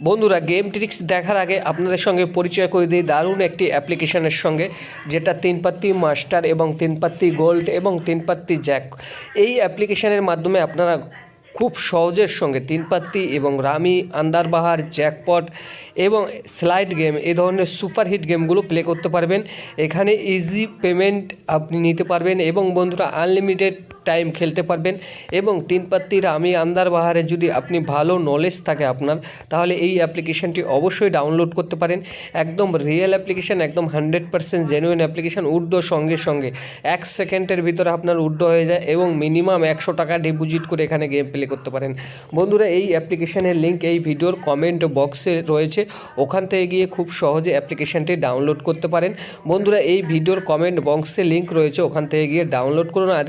বন্ধুরা, game tricks দেখার আগে আপনাদের সঙ্গে পরিচয় করে দিই দারুণ একটি অ্যাপ্লিকেশনের সঙ্গে, যেটা 3 পাত্তি মাস্টার এবং 3 পাত্তি গোল্ড এবং 3 পাত্তি জ্যাক। এই অ্যাপ্লিকেশনের মাধ্যমে আপনারা খুব সহজের সঙ্গে 3 পাত্তি এবং রামি, আন্দারবাহার, জ্যাকপট এবং স্লাইড গেম এই ধরনের সুপারহিট গেমগুলো প্লে করতে পারবেন। এখানে ইজি পেমেন্ট আপনি নিতে পারবেন এবং বন্ধুরা আনলিমিটেড টাইম খেলতে পারবেন। এবং 3 পাত্তি রামি, আন্দারবাহারে যদি আপনি ভালো নলেজ থাকে আপনার, তাহলে এই অ্যাপ্লিকেশানটি অবশ্যই ডাউনলোড করতে পারেন। একদম রিয়েল অ্যাপ্লিকেশান, একদম 100% জেনুইন অ্যাপ্লিকেশান। উইথড্র সঙ্গে সঙ্গে 1 সেকেন্ডের ভিতরে আপনার উইথড্র হয়ে যায় এবং মিনিমাম 100 টাকা ডিপোজিট করে এখানে গেম প্লে করতে পারেন। বন্ধুরা, এই অ্যাপ্লিকেশানের লিঙ্ক এই ভিডিওর কমেন্ট বক্সে রয়েছে, ওখান থেকে গিয়ে খুব সহজে অ্যাপ্লিকেশানটি ডাউনলোড করতে পারেন। বন্ধুরা, এই ভিডিওর কমেন্ট বক্সে লিঙ্ক রয়েছে, ওখান থেকে গিয়ে ডাউনলোড করুন আর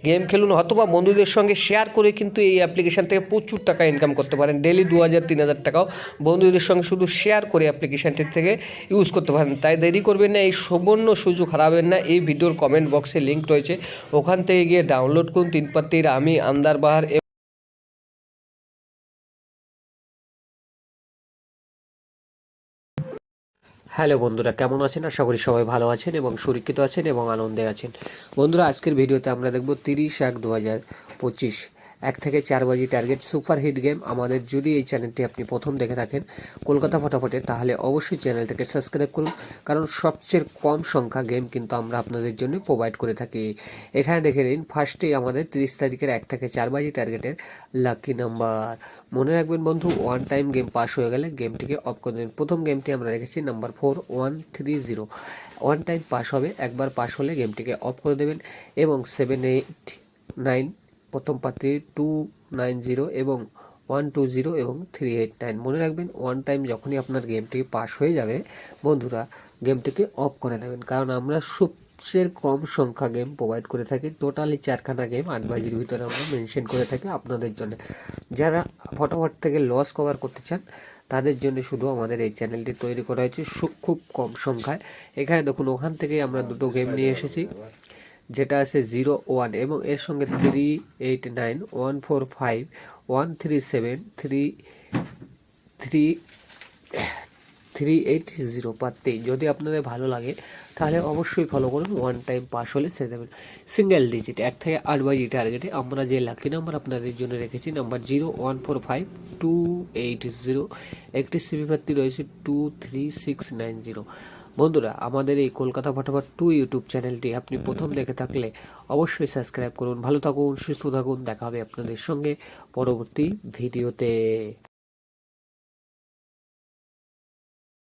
গেম খেলুন, অথবা বন্ধুদের সঙ্গে শেয়ার করে কিন্তু এই অ্যাপ্লিকেশান থেকে প্রচুর টাকা ইনকাম করতে পারেন। ডেলি 2000-3000 টাকাও বন্ধুদের সঙ্গে শুধু শেয়ার করে অ্যাপ্লিকেশানটির থেকে ইউজ করতে পারেন। তাই দেরি করবেন না, এই সুবর্ণ সুযোগ হারাবেন না। এই ভিডিওর কমেন্ট বক্সে লিঙ্ক রয়েছে, ওখান থেকে গিয়ে ডাউনলোড করুন 3 পাত্তির রামি, আন্দারবাহার। হ্যালো বন্ধুরা, কেমন আছেন? আশা করি সবাই ভালো আছেন এবং সুরক্ষিত আছেন এবং আনন্দে আছেন। বন্ধুরা, আজকের ভিডিওতে আমরা দেখব 30/1/2025 1 থেকে 4 বাজি টার্গেট সুপারহিট গেম। আমাদের যদি এই চ্যানেলটি আপনি প্রথম দেখে থাকেন কলকাতা ফটাফটে, তাহলে অবশ্যই চ্যানেলটাকে সাবস্ক্রাইব করুন, কারণ সবচেয়ে কম সংখ্যা গেম কিন্তু আমরা আপনাদের জন্য প্রোভাইড করে থাকি। এখানে দেখে নিন, ফার্স্টেই আমাদের 30 তারিখের 1 থেকে 4 বাজি টার্গেটের লাকি নাম্বার। মনে রাখবেন বন্ধু, ওয়ান টাইম গেম পাস হয়ে গেলে গেমটিকে অফ করে দেবেন। প্রথম গেমটি আমরা রেখেছি নাম্বার 4130। ওয়ান টাইম পাস হবে, একবার পাস হলে গেমটিকে অফ করে দেবেন। এবং 789 প্রথম পাত্রী 290 এবং 120 এবং 389। মনে রাখবেন, ওয়ান টাইম যখনই আপনার গেমটি পাস হয়ে যাবে বন্ধুরা, গেমটিকে অফ করে নেবেন, কারণ আমরা সবচেয়ে কম সংখ্যা গেম প্রোভাইড করে থাকি। টোটালি 4খানা গেম 8 বাজির ভিতরে আমরা মেনশন করে থাকি আপনাদের জন্য। যারা ফটাফট থেকে লস কভার করতে চান তাদের জন্য শুধু আমাদের এই চ্যানেলটি তৈরি করা হয়েছে খুব কম সংখ্যায়। এখানে দেখুন, ওখান থেকেই আমরা দুটো গেম নিয়ে এসেছি, যেটা আছে 01 এবং এর সঙ্গে 389, 145, 137, 380 পাত্তি। যদি আপনাদের ভালো লাগে তাহলে অবশ্যই ফলো করুন। ওয়ান টাইম পাস হলে ছেড়ে দেবেন। সিঙ্গেল ডিজিট 1 থেকে 8 বাজি টার্গেটে আমরা যে লাকি নাম্বার আপনাদের জন্য রেখেছি নাম্বার 0145280। একটি সিবি পাত্তি রয়েছে 23690। বন্ধুরা, আমাদের এই কলকাতা ফটাফট 2 ইউটিউব চ্যানেলটি আপনি প্রথম দেখে থাকলে অবশ্যই সাবস্ক্রাইব করুন। ভালো থাকুন, সুস্থ থাকুন, দেখা হবে আপনাদের সঙ্গে পরবর্তী ভিডিওতে।